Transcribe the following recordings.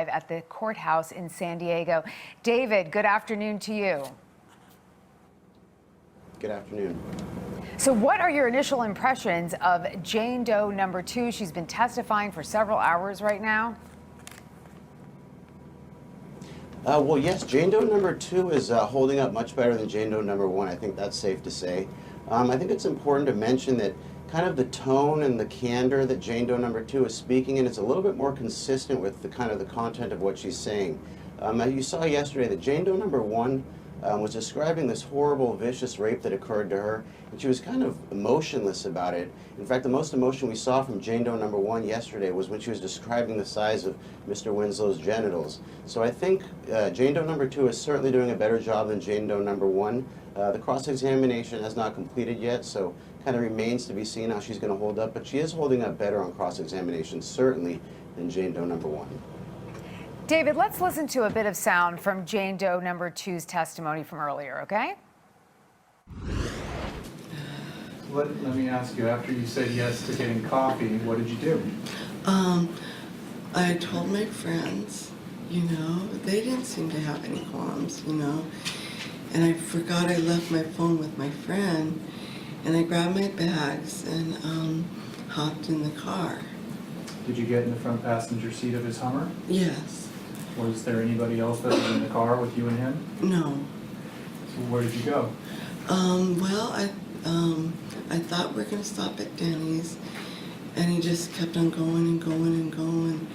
At the courthouse in San Diego. David, good afternoon to you. Good afternoon. So what are your initial impressions of Jane Doe number 2? She's been testifying for several hours right now. Well, yes, Jane Doe number 2 is holding up much better than Jane Doe number 1. I think that's safe to say. I think it's important to mention that kind of the tone and the candor that Jane Doe number 2 is speaking in, it's a little bit more consistent with the kind of the content of what she's saying. You saw yesterday that Jane Doe number 1 was describing this horrible, vicious rape that occurred to her, and she was kind of emotionless about it. In fact, the most emotion we saw from Jane Doe number 1 yesterday was when she was describing the size of Mr. Winslow's genitals. So I think Jane Doe number 2 is certainly doing a better job than Jane Doe number 1. The cross-examination has not completed yet, so kind of remains to be seen how she's going to hold up, but she is holding up better on cross-examination, certainly, than Jane Doe number 1. David, let's listen to a bit of sound from Jane Doe number 2's testimony from earlier, okay? Let me ask you, after you said yes to getting coffee, what did you do? I told my friends, you know, they didn't seem to have any qualms, you know, and I forgot I left my phone with my friend, and I grabbed my bags and hopped in the car. Did you get in the front passenger seat of his Hummer? Yes. Was there anybody else that was in the car with you and him? No. So where did you go? Well, I thought we were going to stop at Denny's, and he just kept on going and going and going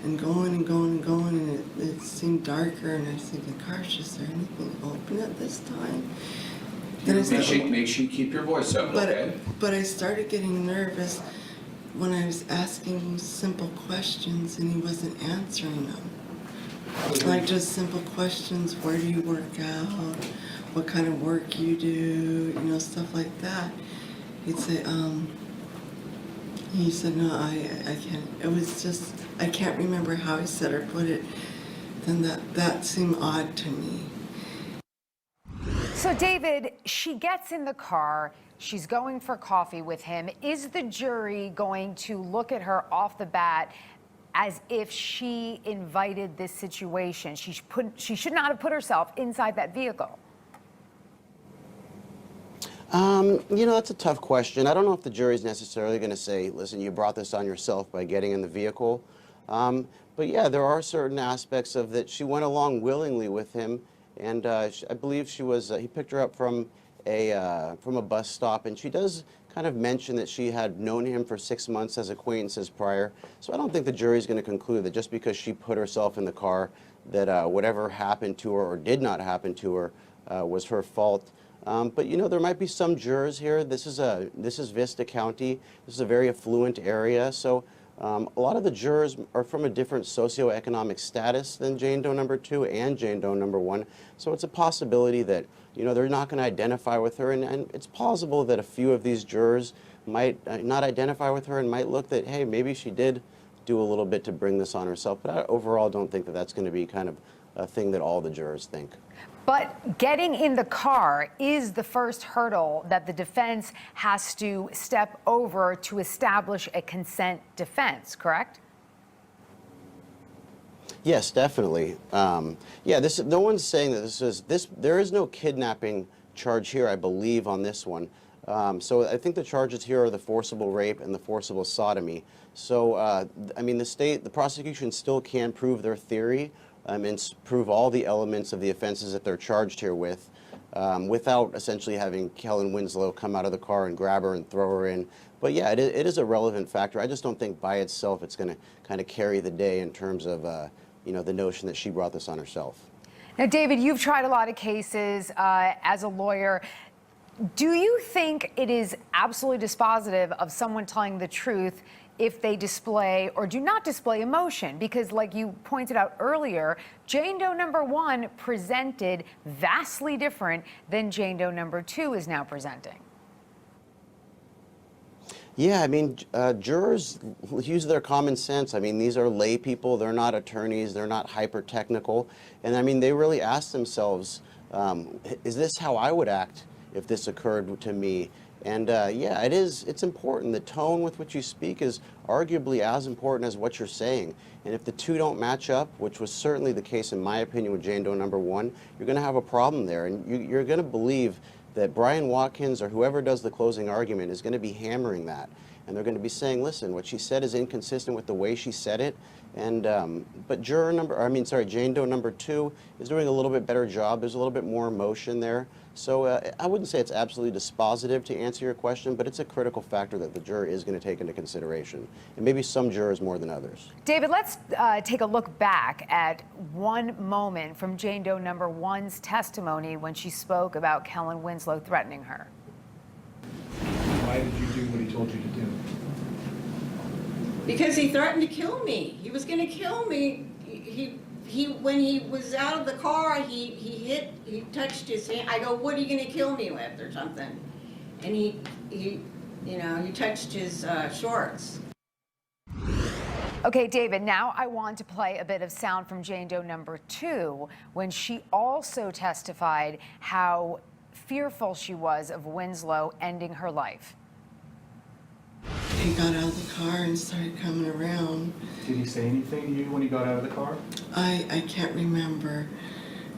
and going and going and going, and it seemed darker, and I was thinking, gosh, is there anything open at this time? Then Make sure you keep your voice up, okay? But I started getting nervous when I was asking simple questions and he wasn't answering them. Like just simple questions, where do you work out? What kind of work you do? You know, stuff like that. He'd say, he said, no, I can't. It was just, I can't remember how he said or put it. Then that seemed odd to me. So David, she gets in the car, she's going for coffee with him. Is the jury going to look at her off the bat as if she invited this situation? She should not have put herself inside that vehicle. You know, that's a tough question. I don't know if the jury's necessarily going to say, listen, you brought this on yourself by getting in the vehicle. But yeah, there are certain aspects of that. She went along willingly with him, and I believe she was, he picked her up from a bus stop, and she does kind of mention that she had known him for 6 months as acquaintances prior. So I don't think the jury's going to conclude that just because she put herself in the car that whatever happened to her or did not happen to her was her fault. But you know, there might be some jurors here. This is Vista County. This is a very affluent area, so a lot of the jurors are from a different socioeconomic status than Jane Doe number 2 and Jane Doe number 1. So it's a possibility that, you know, they're not going to identify with her, and it's plausible that a few of these jurors might not identify with her and might look that, hey, maybe she did do a little bit to bring this on herself. But I overall don't think that that's going to be kind of a thing that all the jurors think. But getting in the car is the first hurdle that the defense has to step over to establish a consent defense, correct? Yes, definitely. Yeah, no one's saying that there is no kidnapping charge here, I believe, on this one. So I think the charges here are the forcible rape and the forcible sodomy. So, I mean, the prosecution still can prove their theory and prove all the elements of the offenses that they're charged here with, without essentially having Kellen Winslow come out of the car and grab her and throw her in. But yeah, it is a relevant factor. I just don't think by itself it's going to kind of carry the day in terms of, you know, the notion that she brought this on herself. Now, David, you've tried a lot of cases as a lawyer. Do you think it is absolutely dispositive of someone telling the truth if they display or do not display emotion? Because like you pointed out earlier, Jane Doe number 1 presented vastly different than Jane Doe number 2 is now presenting. Yeah, I mean, jurors use their common sense. I mean, these are lay people. They're not attorneys. They're not hyper-technical. And I mean, they really ask themselves, is this how I would act if this occurred to me? And yeah, it's important. The tone with which you speak is arguably as important as what you're saying. And if the two don't match up, which was certainly the case in my opinion with Jane Doe number 1, you're going to have a problem there. And you're going to believe that Brian Watkins or whoever does the closing argument is going to be hammering that. And they're going to be saying, listen, what she said is inconsistent with the way she said it. And but Jane Doe number 2 is doing a little bit better job. There's a little bit more emotion there. So I wouldn't say it's absolutely dispositive to answer your question, but it's a critical factor that the jury is going to take into consideration, and maybe some jurors more than others. David, let's take a look back at one moment from Jane Doe number 1's testimony when she spoke about Kellen Winslow threatening her. Why did you do what he told you to do? Because he threatened to kill me. He was going to kill me. When he was out of the car, he touched his hand. I go, "What are you going to kill me with?" or something. And he touched his shorts. Okay, David, now I want to play a bit of sound from Jane Doe number 2 when she also testified how fearful she was of Winslow ending her life. He got out of the car and started coming around. Did he say anything to you when he got out of the car? I can't remember,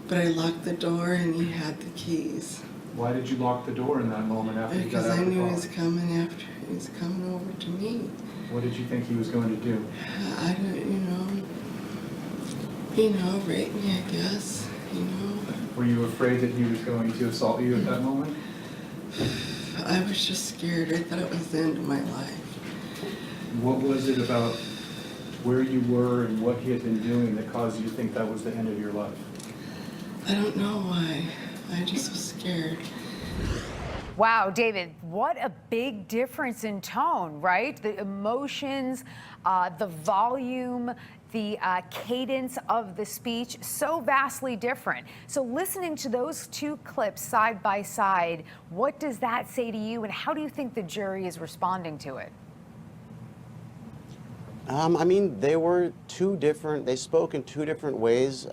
but I locked the door and he had the keys. Why did you lock the door in that moment after he got Because out I of the knew car? he was coming after. He was coming over to me. What did you think he was going to do? I don't, rape me, I guess. Were you afraid that he was going to assault you at that moment? I was just scared. I thought it was the end of my life. What was it about where you were and what he had been doing that caused you to think that was the end of your life? I don't know why. I just was scared. Wow, David, what a big difference in tone, right? The emotions, the volume, the cadence of the speech, so vastly different. So listening to those two clips side by side, what does that say to you, and how do you think the jury is responding to it? They were they spoke in two different ways.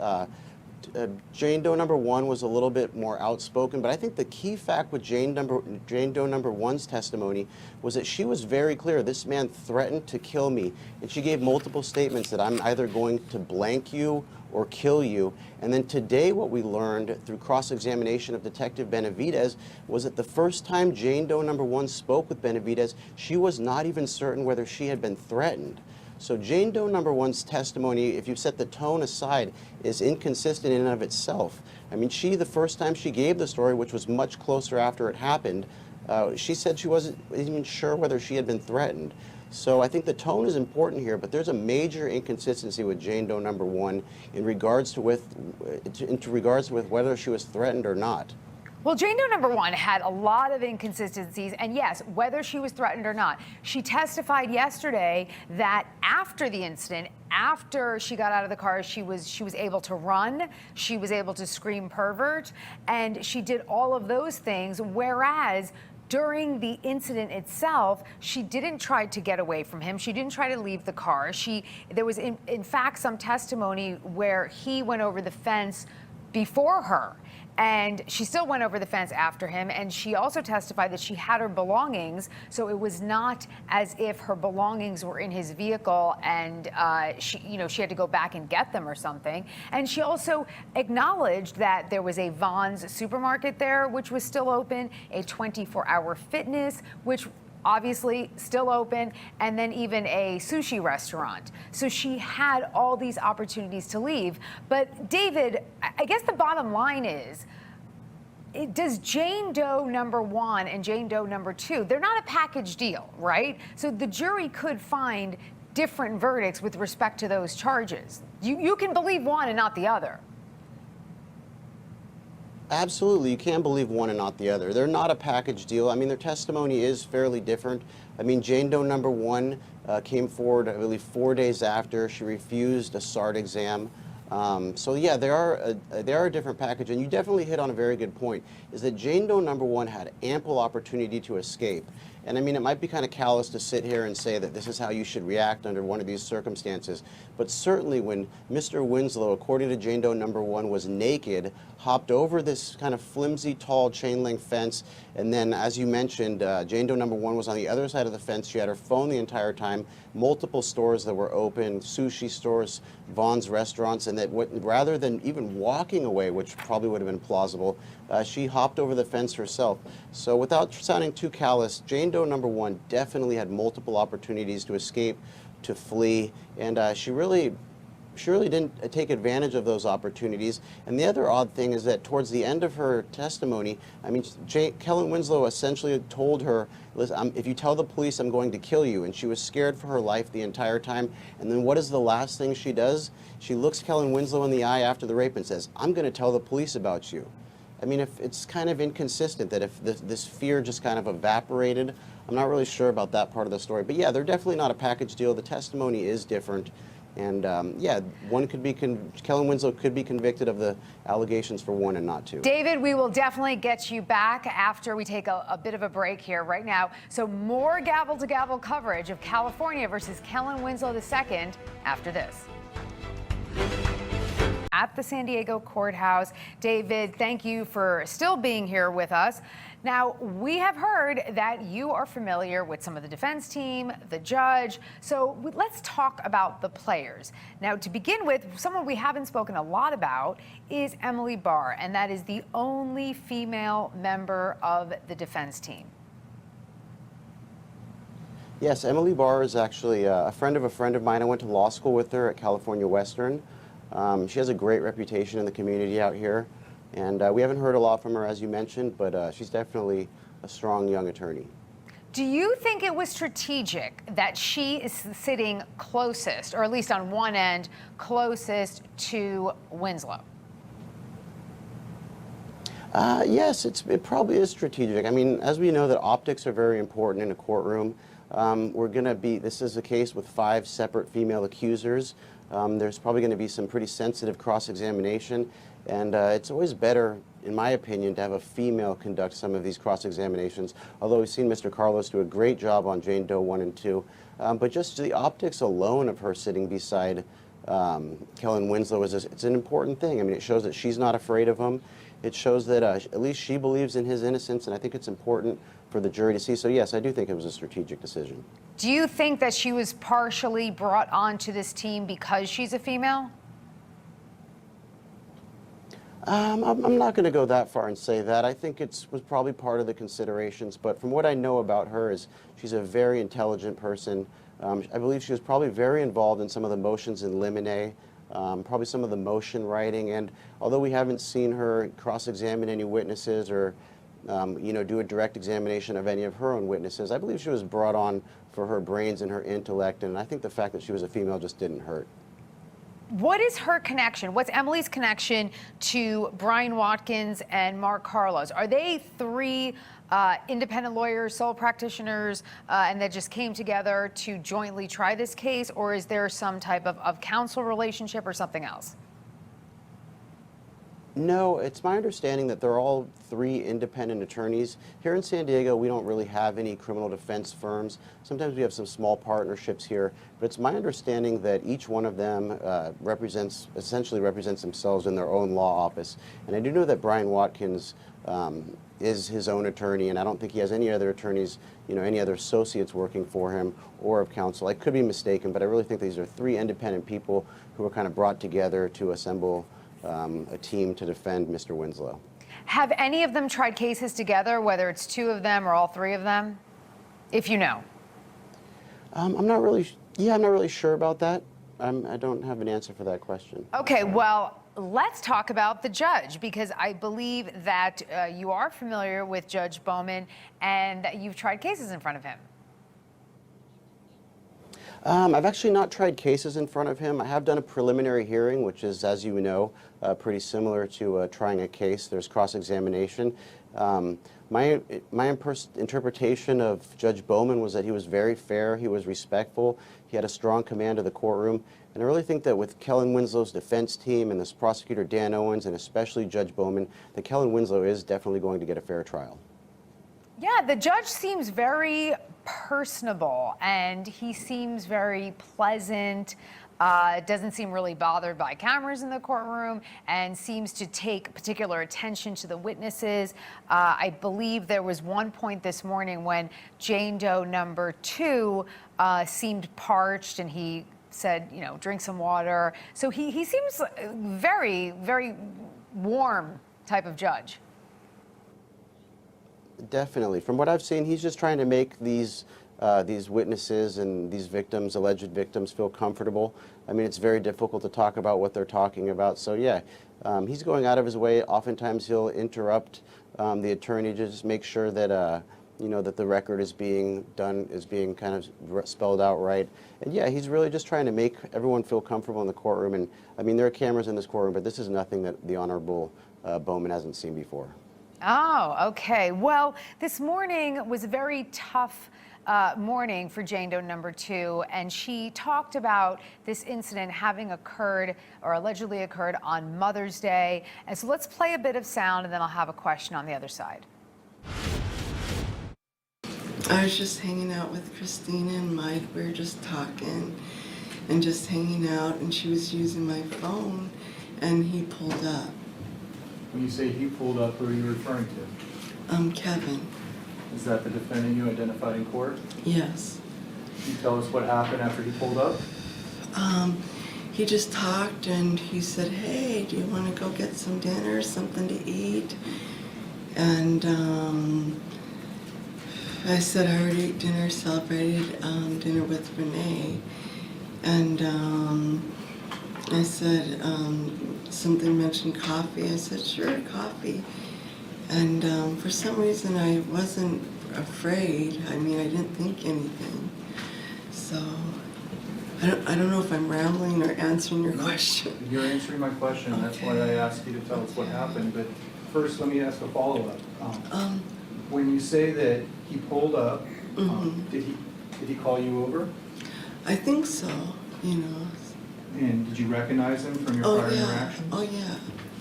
Jane Doe number 1 was a little bit more outspoken, but I think the key fact with Jane Doe number 1's testimony was that she was very clear. This man threatened to kill me, and she gave multiple statements that I'm either going to blank you or kill you. And then today what we learned through cross-examination of Detective Benavidez was that the first time Jane Doe number 1 spoke with Benavidez, she was not even certain whether she had been threatened. So Jane Doe number 1's testimony, if you set the tone aside, is inconsistent in and of itself. The first time she gave the story, which was much closer after it happened, she said she wasn't even sure whether she had been threatened. So I think the tone is important here, but there's a major inconsistency with Jane Doe number 1 in regards to whether she was threatened or not. Well, Jane Doe number 1 had a lot of inconsistencies, and yes, whether she was threatened or not. She testified yesterday that after the incident, after she got out of the car, she was able to run, she was able to scream pervert, and she did all of those things, whereas during the incident itself, she didn't try to get away from him. She didn't try to leave the car. There was, in fact, some testimony where he went over the fence before her. And she still went over the fence after him, and she also testified that she had her belongings, so it was not as if her belongings were in his vehicle and she had to go back and get them or something. And she also acknowledged that there was a Vons supermarket there, which was still open, a 24-hour fitness, which obviously still open, and then even a sushi restaurant. So she had all these opportunities to leave. But David, I guess the bottom line is, does Jane Doe number 1 and Jane Doe number 2, they're not a package deal, right? So the jury could find different verdicts with respect to those charges. You can believe one and not the other. Absolutely, you can't believe one and not the other. They're not a package deal. Their testimony is fairly different. Jane Doe number 1 came forward, I believe, 4 days after. She refused a SART exam. So yeah, they are a different package, and you definitely hit on a very good point, is that Jane Doe number 1 had ample opportunity to escape. And I mean, it might be kind of callous to sit here and say that this is how you should react under one of these circumstances, but certainly when Mr. Winslow, according to Jane Doe number 1, was naked, hopped over this kind of flimsy, tall chain link fence, and then, as you mentioned, Jane Doe number 1 was on the other side of the fence. She had her phone the entire time, multiple stores that were open, sushi stores, Vaughn's restaurants, and that rather than even walking away, which probably would have been plausible, she hopped over the fence herself. So without sounding too callous, Jane Doe number 1 definitely had multiple opportunities to escape, to flee, and she really didn't take advantage of those opportunities. And the other odd thing is that towards the end of her testimony, I mean, Kellen Winslow essentially told her, listen, if you tell the police, I'm going to kill you. And she was scared for her life the entire time. And then what is the last thing she does? She looks Kellen Winslow in the eye after the rape and says, I'm going to tell the police about you. I mean, if it's kind of inconsistent that if this fear just kind of evaporated. I'm not really sure about that part of the story. But yeah, they're definitely not a package deal. The testimony is different. And yeah, Kellen Winslow could be convicted of the allegations for 1 and not 2. David, we will definitely get you back after we take a bit of a break here right now. So more gavel-to-gavel coverage of California versus Kellen Winslow II after this. At the San Diego courthouse. David, thank you for still being here with us. Now, we have heard that you are familiar with some of the defense team, the judge. So let's talk about the players. Now, to begin with, someone we haven't spoken a lot about is Emily Barr, and that is the only female member of the defense team. Yes, Emily Barr is actually a friend of mine. I went to law school with her at California Western. She has a great reputation in the community out here. And we haven't heard a lot from her, as you mentioned, but she's definitely a strong young attorney. Do you think it was strategic that she is sitting closest, or at least on one end, closest to Winslow? Yes, it probably is strategic. I mean, as we know that optics are very important in a courtroom, this is a case with 5 separate female accusers. There's probably going to be some pretty sensitive cross-examination, and it's always better, in my opinion, to have a female conduct some of these cross-examinations, although we've seen Mr. Carlos do a great job on Jane Doe 1 and 2. But just the optics alone of her sitting beside Kellen Winslow it's an important thing. I mean, it shows that she's not afraid of him. It shows that at least she believes in his innocence, and I think it's important for the jury to see. So yes, I do think it was a strategic decision. Do you think that she was partially brought onto this team because she's a female? I'm not going to go that far and say that. I think it was probably part of the considerations, but from what I know about her is she's a very intelligent person. I believe she was probably very involved in some of the motions in limine, probably some of the motion writing, and although we haven't seen her cross-examine any witnesses or do a direct examination of any of her own witnesses, I believe she was brought on for her brains and her intellect, and I think the fact that she was a female just didn't hurt. What is her connection? What's Emily's connection to Brian Watkins and Mark Carlos? Are they 3 independent lawyers, sole practitioners, and that just came together to jointly try this case, or is there some type of counsel relationship or something else? No, it's my understanding that they're all 3 independent attorneys. Here in San Diego, we don't really have any criminal defense firms. Sometimes we have some small partnerships here, but it's my understanding that each one of them essentially represents themselves in their own law office. And I do know that Brian Watkins is his own attorney, and I don't think he has any other attorneys, any other associates working for him or of counsel. I could be mistaken, but I really think these are 3 independent people who were kind of brought together to assemble a team to defend Mr. Winslow. Have any of them tried cases together, whether it's 2 of them or all 3 of them, if you know? I'm not really sure about that. I don't have an answer for that question. Okay, well, let's talk about the judge, because I believe that you are familiar with Judge Bowman and that you've tried cases in front of him. I've actually not tried cases in front of him. I have done a preliminary hearing, which is, as you know, pretty similar to trying a case. There's cross-examination. My interpretation of Judge Bowman was that he was very fair, he was respectful, he had a strong command of the courtroom, and I really think that with Kellen Winslow's defense team and this prosecutor Dan Owens and especially Judge Bowman, that Kellen Winslow is definitely going to get a fair trial. Yeah, the judge seems very personable and he seems very pleasant. Doesn't seem really bothered by cameras in the courtroom and seems to take particular attention to the witnesses. I believe there was one point this morning when Jane Doe number 2 seemed parched and he said, you know, drink some water. So he seems very, very warm type of judge. Definitely. From what I've seen, he's just trying to make these witnesses and these victims, alleged victims, feel comfortable. I mean, it's very difficult to talk about what they're talking about. So yeah, he's going out of his way. Oftentimes he'll interrupt the attorney to just make sure that you know, that the record is being kind of spelled out right. And yeah, he's really just trying to make everyone feel comfortable in the courtroom. And I mean, there are cameras in this courtroom, but this is nothing that the Honorable Bowman hasn't seen before. Oh, okay. Well, this morning was a very tough morning for Jane Doe number 2, and she talked about this incident having occurred or allegedly occurred on Mother's Day. And so let's play a bit of sound and then I'll have a question on the other side. I was just hanging out with Christina and Mike. We were just talking and just hanging out, and she was using my phone, and he pulled up. When you say he pulled up, who are you referring to? Kevin. Is that the defendant you identified in court? Yes. Can you tell us what happened after he pulled up? He just talked and he said, "Hey, do you want to go get some dinner, something to eat?" And I said I already ate dinner, celebrated dinner with Renee. And I said, something mentioned coffee. I said, "Sure, coffee." And for some reason I wasn't afraid. I mean, I didn't think anything. So I don't know if I'm rambling or answering your question. You're answering my question. Okay. That's why I asked you to tell us what happened. But first, let me ask a follow-up. When you say that he pulled up, did he call you over? I think so, you know. And did you recognize him from your prior interactions? Oh, yeah.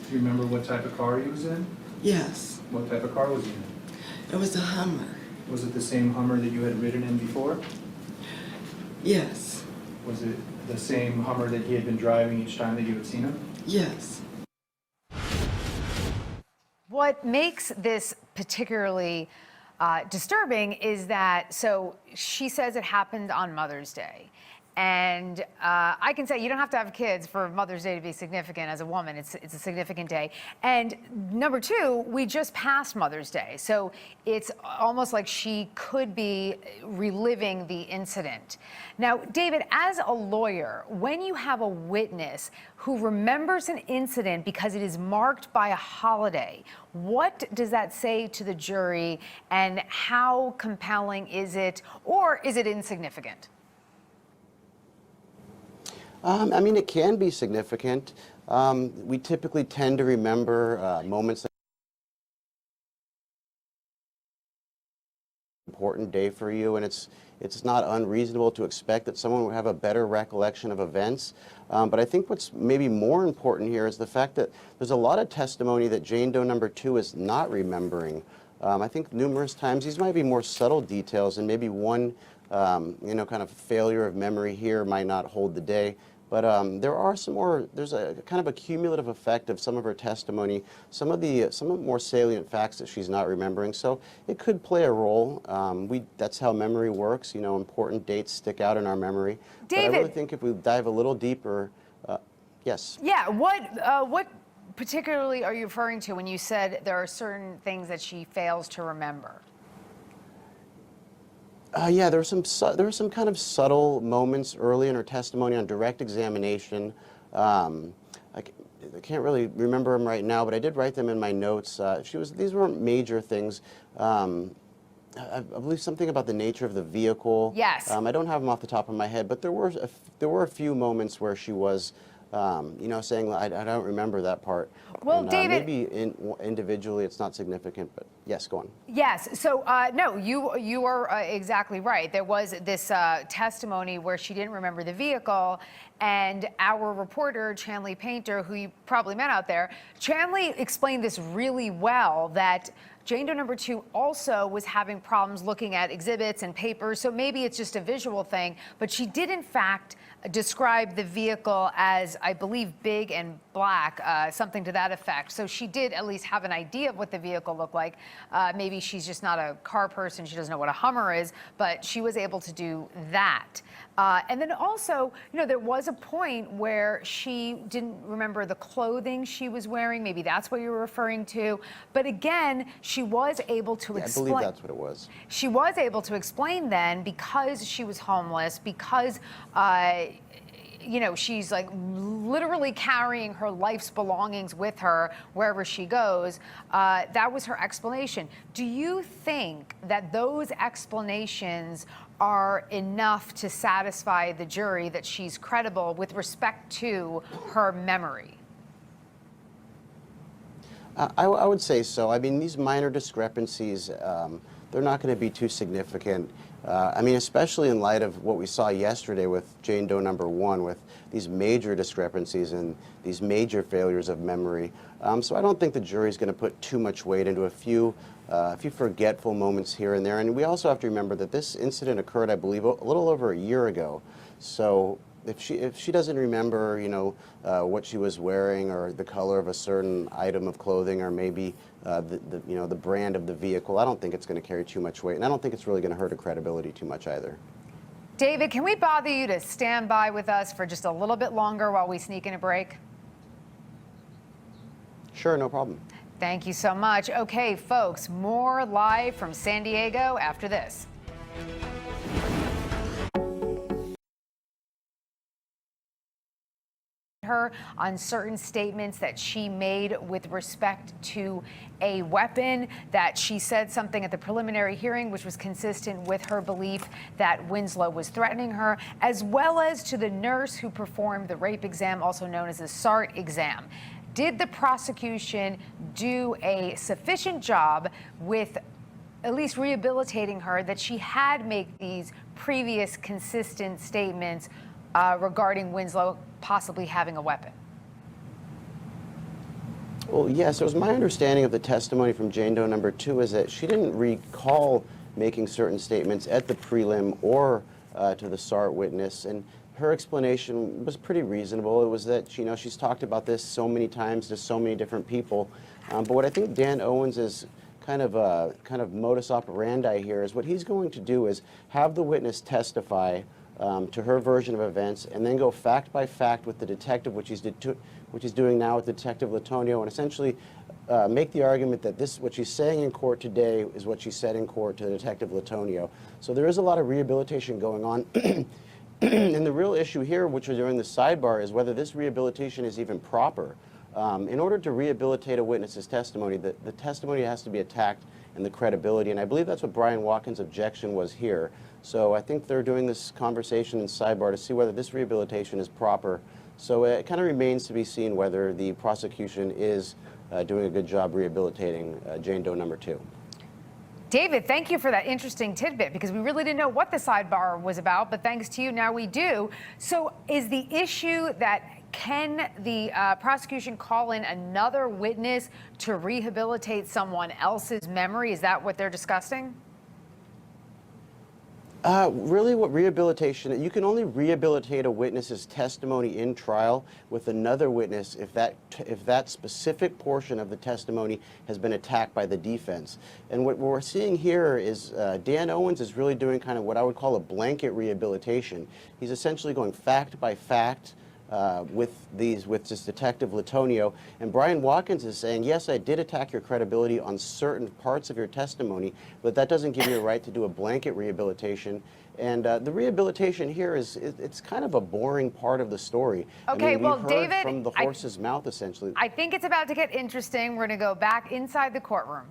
Do you remember what type of car he was in? Yes. What type of car was he in? It was a Hummer. Was it the same Hummer that you had ridden in before? Yes. Was it the same Hummer that he had been driving each time that you had seen him? Yes. What makes this particularly disturbing is that, so she says it happened on Mother's Day. And I can say you don't have to have kids for Mother's Day to be significant as a woman. It's a significant day. And number 2, we just passed Mother's Day. So it's almost like she could be reliving the incident. Now, David, as a lawyer, when you have a witness who remembers an incident because it is marked by a holiday, what does that say to the jury and how compelling is it, or is it insignificant? I mean, it can be significant. We typically tend to remember moments that are an important day for you, and it's not unreasonable to expect that someone would have a better recollection of events. But I think what's maybe more important here is the fact that there's a lot of testimony that Jane Doe number 2 is not remembering. I think numerous times these might be more subtle details, and maybe one you know, kind of failure of memory here might not hold the day. But there's a kind of a cumulative effect of some of her testimony, some of the more salient facts that she's not remembering. So it could play a role. That's how memory works. You know, important dates stick out in our memory. David, but I really think if we dive a little deeper, yes. Yeah, what particularly are you referring to when you said there are certain things that she fails to remember? Yeah, there were some kind of subtle moments early in her testimony on direct examination. I can't really remember them right now, but I did write them in my notes. These weren't major things. I believe something about the nature of the vehicle. Yes. I don't have them off the top of my head, but there were a few moments where she was, you know, saying, I don't remember that part. Well, and, David, maybe individually it's not significant, but yes, go on. yes. So no, you are exactly right. There was this testimony where she didn't remember the vehicle, And our reporter, Chanley Painter, who you probably met out there, Chanley explained this really well, that Jane Doe number 2 also was having problems looking at exhibits and papers, so maybe it's just a visual thing, but she did in fact describe the vehicle as, I believe, big and black, something to that effect. So she did at least have an idea of what the vehicle looked like. Maybe she's just not a car person, she doesn't know what a Hummer is, but she was able to do that. And then also, you know, there was a point where she didn't remember the clothing she was wearing. Maybe that's what you were referring to. But again, she was able to explain. I believe that's what it was. She was able to explain then, because she was homeless, because you know, she's like literally carrying her life's belongings with her wherever she goes. That was her explanation. Do you think that those explanations are enough to satisfy the jury that she's credible with respect to her memory? I would say so. I mean, these minor discrepancies, they're not going to be too significant. I mean, especially in light of what we saw yesterday with Jane Doe number 1, with these major discrepancies and these major failures of memory. So I don't think the jury's going to put too much weight into a few forgetful moments here and there. And we also have to remember that this incident occurred, I believe, a little over a year ago. So if she doesn't remember, you know, what she was wearing or the color of a certain item of clothing, or maybe you know, the brand of the vehicle, I don't think it's going to carry too much weight, and I don't think it's really going to hurt her credibility too much either. David, can we bother you to stand by with us for just a little bit longer while we sneak in a break? Sure, no problem. Thank you so much. Okay, folks, more live from San Diego after this. Her on certain statements that she made with respect to a weapon, that she said something at the preliminary hearing which was consistent with her belief that Winslow was threatening her, as well as to the nurse who performed the rape exam, also known as the SART exam. Did the prosecution do a sufficient job with at least rehabilitating her, that she had made these previous consistent statements regarding Winslow possibly having a weapon? Well, yes, it was my understanding of the testimony from Jane Doe number 2 is that she didn't recall making certain statements at the prelim or to the SART witness, and her explanation was pretty reasonable. It was that, you know, she's talked about this so many times to so many different people. But what I think Dan Owens is kind of modus operandi here is what he's going to do is have the witness testify to her version of events, and then go fact by fact with the detective, which he's doing now with Detective Latonio, and essentially make the argument that what she's saying in court today is what she said in court to Detective Latonio. So there is a lot of rehabilitation going on. And the real issue here, which we're doing the sidebar, is whether this rehabilitation is even proper. In order to rehabilitate a witness's testimony, the testimony has to be attacked and the credibility, and I believe that's what Brian Watkins' objection was here. So I think they're doing this conversation in sidebar to see whether this rehabilitation is proper. So it kind of remains to be seen whether the prosecution is doing a good job rehabilitating Jane Doe number 2. David, thank you for that interesting tidbit, because we really didn't know what the sidebar was about, but thanks to you, now we do. So is the issue that can the prosecution call in another witness to rehabilitate someone else's memory? Is that what they're discussing? Really what rehabilitation, you can only rehabilitate a witness's testimony in trial with another witness if that specific portion of the testimony has been attacked by the defense. And what we're seeing here is Dan Owens is really doing kind of what I would call a blanket rehabilitation. He's essentially going fact by fact with this Detective Latonio, and Brian Watkins is saying, yes, I did attack your credibility on certain parts of your testimony, but that doesn't give you a right to do a blanket rehabilitation. And the rehabilitation here it's kind of a boring part of the story. Okay, I mean, well, we've heard David, from the horse's mouth, essentially. I think it's about to get interesting. We're going to go back inside the courtroom.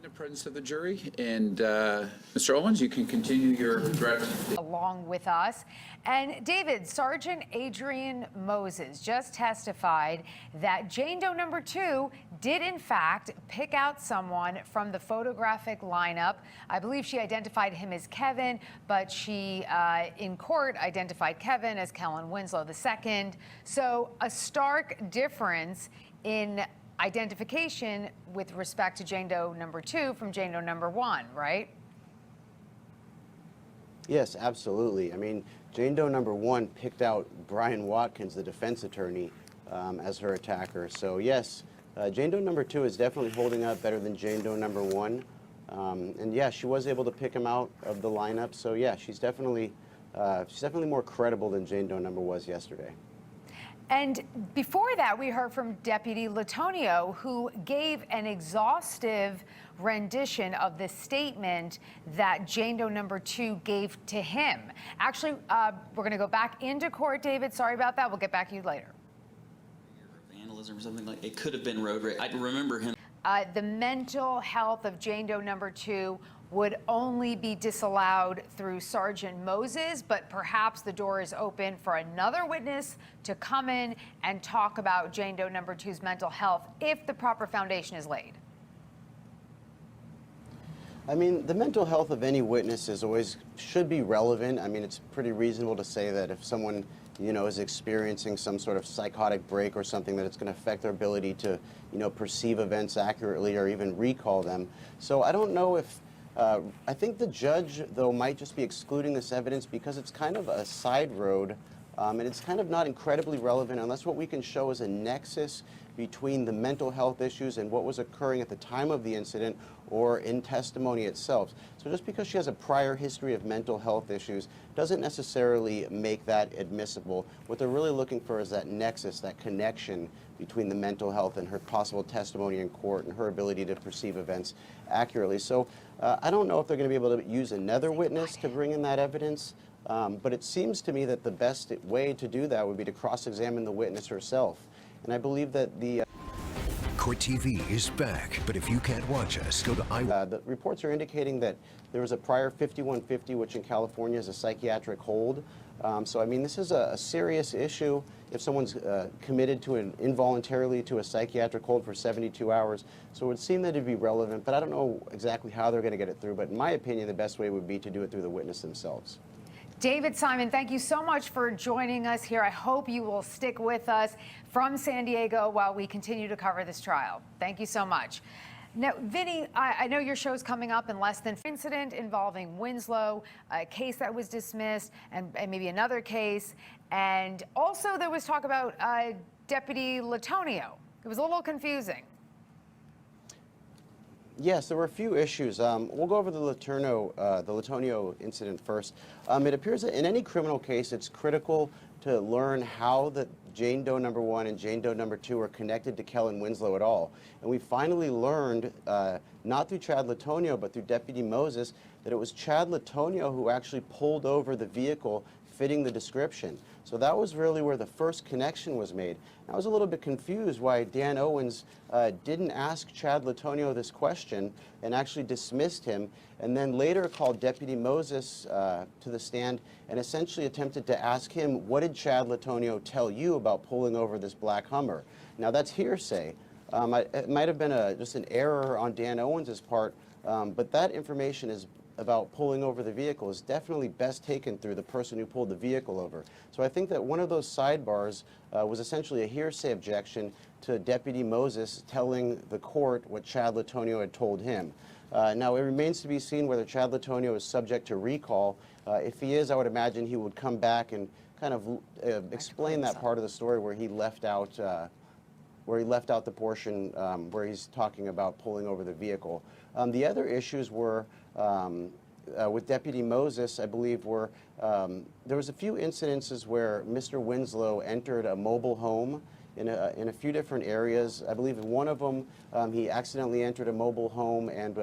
the presence of the jury, and Mr. Owens, you can continue your address. Along with us. And David, Sergeant Adrian Moses just testified that Jane Doe number 2 did in fact pick out someone from the photographic lineup. I believe she identified him as Kevin, but she in court identified Kevin as Kellen Winslow II. So a stark difference in identification with respect to Jane Doe number 2 from Jane Doe number 1, right? Yes, absolutely. I mean, Jane Doe number 1 picked out Brian Watkins, the defense attorney, as her attacker. So yes, Jane Doe number 2 is definitely holding up better than Jane Doe number 1. And yeah, she was able to pick him out of the lineup. So yeah, she's definitely more credible than Jane Doe number was yesterday. And before that, we heard from Deputy Latonio, who gave an exhaustive rendition of the statement that Jane Doe number 2 gave to him. Actually, we're going to go back into court, David. Sorry about that. We'll get back to you later. Vandalism or something like it could have been road rage. I remember him. The mental health of Jane Doe number 2 would only be disallowed through Sergeant Moses, but perhaps the door is open for another witness to come in and talk about Jane Doe number 2's mental health if the proper foundation is laid. I mean, the mental health of any witness should be relevant. I mean, it's pretty reasonable to say that if someone, is experiencing some sort of psychotic break or something, that it's going to affect their ability to, perceive events accurately or even recall them. So I don't know if, I think the judge, though, might just be excluding this evidence because it's kind of a side road, and it's kind of not incredibly relevant unless what we can show is a nexus between the mental health issues and what was occurring at the time of the incident or in testimony itself. So just because she has a prior history of mental health issues doesn't necessarily make that admissible. What they're really looking for is that nexus, that connection between the mental health and her possible testimony in court and her ability to perceive events accurately. So I don't know if they're going to be able to use another witness to bring in that evidence, but it seems to me that the best way to do that would be to cross-examine the witness herself. And I believe that the Court TV is back, but if you can't watch us, go to the reports are indicating that there was a prior 5150, which in California is a psychiatric hold. So, I mean, this is a serious issue. If someone's committed to involuntarily to a psychiatric hold for 72 hours, so it would seem that it'd be relevant, but I don't know exactly how they're going to get it through. But in my opinion, the best way would be to do it through the witness themselves. David Simon, thank you so much for joining us here. I hope you will stick with us from San Diego while we continue to cover this trial. Thank you so much. Now, Vinny, I know your show's coming up in less than incident involving Winslow, a case that was dismissed, and maybe another case. And also there was talk about Deputy Latonio. It was a little confusing. Yes, there were a few issues. We'll go over the Latonio incident first. It appears that in any criminal case, it's critical to learn how the Jane Doe number 1 and Jane Doe number 2 are connected to Kellen Winslow at all. And we finally learned, not through Chad Latonio, but through Deputy Moses, that it was Chad Latonio who actually pulled over the vehicle fitting the description. So that was really where the first connection was made. I was a little bit confused why Dan Owens didn't ask Chad Latonio this question and actually dismissed him, and then later called Deputy Moses to the stand and essentially attempted to ask him, what did Chad Latonio tell you about pulling over this black Hummer? Now that's hearsay. It might have been just an error on Dan Owens' part, but that information is about pulling over the vehicle is definitely best taken through the person who pulled the vehicle over. So I think that one of those sidebars was essentially a hearsay objection to Deputy Moses telling the court what Chad Latonio had told him. Now, it remains to be seen whether Chad Latonio is subject to recall. If he is, I would imagine he would come back and kind of explain that part of the story where he left out the portion where he's talking about pulling over the vehicle. The other issues were with Deputy Moses, I believe, were there was a few incidences where Mr. Winslow entered a mobile home in a few different areas. I believe in one of them, he accidentally entered a mobile home and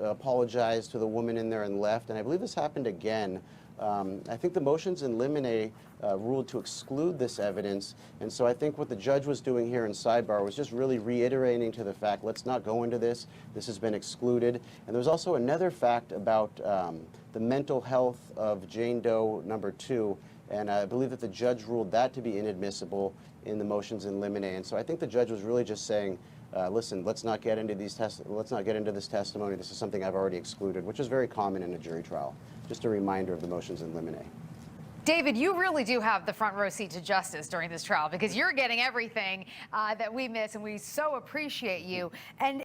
apologized to the woman in there and left. And I believe this happened again I think the motions in limine ruled to exclude this evidence, and so I think what the judge was doing here in sidebar was just really reiterating to the fact, let's not go into this. This has been excluded. And there was also another fact about the mental health of Jane Doe number 2, and I believe that the judge ruled that to be inadmissible in the motions in limine. And so I think the judge was really just saying, listen, let's not get into this testimony. This is something I've already excluded, which is very common in a jury trial. Just a reminder of the motions in limine. David, you really do have the front row seat to justice during this trial because you're getting everything that we miss, and we so appreciate you. And